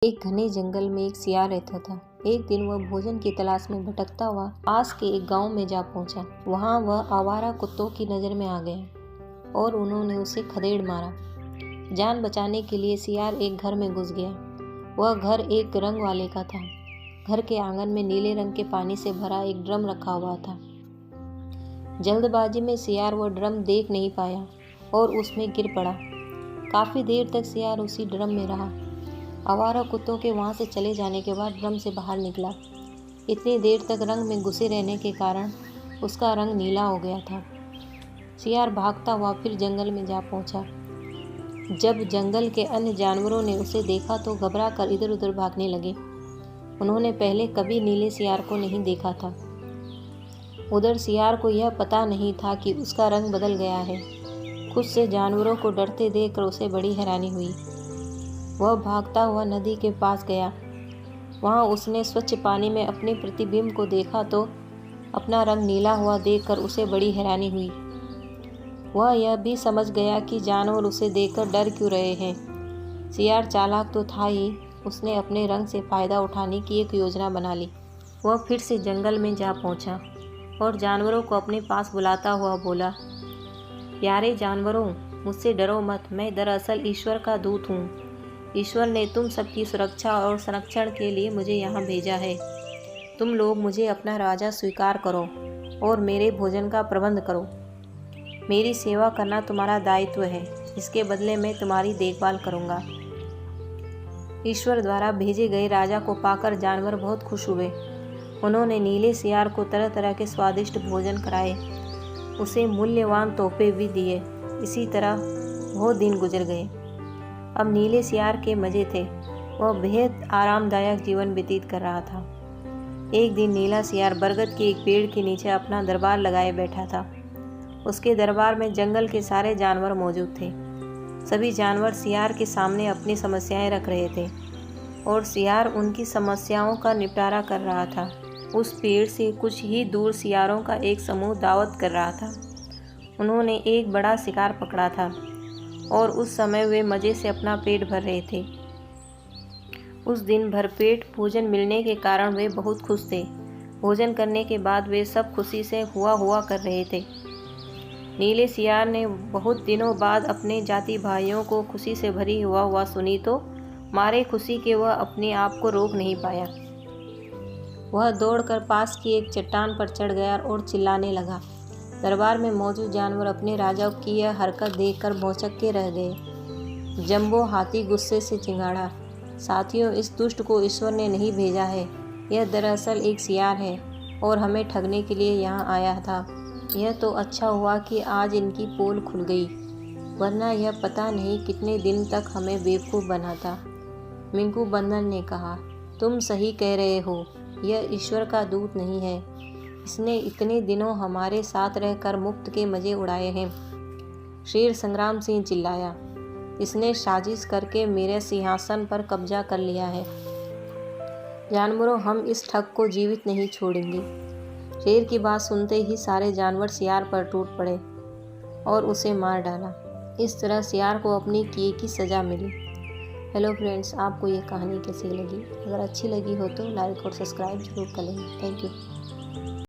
एक घने जंगल में एक सियार रहता था। एक दिन वह भोजन की तलाश में भटकता हुआ पास के एक गांव में जा पहुंचा। वहां वह आवारा कुत्तों की नजर में आ गया और उन्होंने उसे खदेड़ मारा। जान बचाने के लिए सियार एक घर में घुस गया। वह घर एक रंग वाले का था। घर के आंगन में नीले रंग के पानी से भरा एक ड्रम रखा हुआ था। जल्दबाजी में सियार वह ड्रम देख नहीं पाया और उसमें गिर पड़ा। काफी देर तक सियार उसी ड्रम में रहा। आवारा कुत्तों के वहां से चले जाने के बाद ड्रम से बाहर निकला। इतनी देर तक रंग में घुसे रहने के कारण उसका रंग नीला हो गया था। सियार भागता हुआ फिर जंगल में जा पहुंचा। जब जंगल के अन्य जानवरों ने उसे देखा तो घबरा कर इधर उधर भागने लगे। उन्होंने पहले कभी नीले सियार को नहीं देखा था। उधर सियार को यह पता नहीं था कि उसका रंग बदल गया है। खुद से जानवरों को डरते देखकर उसे बड़ी हैरानी हुई। वह भागता हुआ नदी के पास गया। वहां उसने स्वच्छ पानी में अपने प्रतिबिंब को देखा तो अपना रंग नीला हुआ देखकर उसे बड़ी हैरानी हुई। वह यह भी समझ गया कि जानवर उसे देखकर डर क्यों रहे हैं। सियार चालाक तो था ही, उसने अपने रंग से फायदा उठाने की एक योजना बना ली। वह फिर से जंगल में जा पहुंचा और जानवरों को अपने पास बुलाता हुआ बोला, प्यारे जानवरों, मुझसे डरो मत। मैं दरअसल ईश्वर का दूत हूँ। ईश्वर ने तुम सबकी सुरक्षा और संरक्षण के लिए मुझे यहाँ भेजा है। तुम लोग मुझे अपना राजा स्वीकार करो और मेरे भोजन का प्रबंध करो। मेरी सेवा करना तुम्हारा दायित्व है। इसके बदले मैं तुम्हारी देखभाल करूँगा। ईश्वर द्वारा भेजे गए राजा को पाकर जानवर बहुत खुश हुए। उन्होंने नीले सियार को तरह तरह के स्वादिष्ट भोजन कराए। उसे मूल्यवान तोहफे भी दिए। इसी तरह बहुत दिन गुजर गए। अब नीले सियार के मज़े थे। वह बेहद आरामदायक जीवन व्यतीत कर रहा था। एक दिन नीला सियार बरगद के एक पेड़ के नीचे अपना दरबार लगाए बैठा था। उसके दरबार में जंगल के सारे जानवर मौजूद थे। सभी जानवर सियार के सामने अपनी समस्याएं रख रहे थे और सियार उनकी समस्याओं का निपटारा कर रहा था। उस पेड़ से कुछ ही दूर सियारों का एक समूह दावत कर रहा था। उन्होंने एक बड़ा शिकार पकड़ा था और उस समय वे मज़े से अपना पेट भर रहे थे। उस दिन भरपेट भोजन मिलने के कारण वे बहुत खुश थे। भोजन करने के बाद वे सब खुशी से हुआ हुआ कर रहे थे। नीले सियार ने बहुत दिनों बाद अपने जाति भाइयों को खुशी से भरी हुआ सुनी तो मारे खुशी के वह अपने आप को रोक नहीं पाया। वह दौड़कर पास की एक चट्टान पर चढ़ गया और चिल्लाने लगा। दरबार में मौजूद जानवर अपने राजा की यह हरकत देखकर भौंचक के रह गए। जंबो हाथी गुस्से से चिंगाड़ा, साथियों, इस दुष्ट को ईश्वर ने नहीं भेजा है। यह दरअसल एक सियार है और हमें ठगने के लिए यहाँ आया था। यह तो अच्छा हुआ कि आज इनकी पोल खुल गई, वरना यह पता नहीं कितने दिन तक हमें बेवकूफ़ बनाता। मिंकू बंदर ने कहा, तुम सही कह रहे हो। यह ईश्वर का दूत नहीं है। इसने इतने दिनों हमारे साथ रहकर मुफ्त के मज़े उड़ाए हैं। शेर संग्राम सिंह चिल्लाया, इसने साजिश करके मेरे सिंहासन पर कब्जा कर लिया है। जानवरों, हम इस ठग को जीवित नहीं छोड़ेंगे। शेर की बात सुनते ही सारे जानवर सियार पर टूट पड़े और उसे मार डाला। इस तरह सियार को अपनी किए की सज़ा मिली। हेलो फ्रेंड्स, आपको ये कहानी कैसी लगी? अगर अच्छी लगी हो तो लाइक और सब्सक्राइब जरूर करें। Thank you.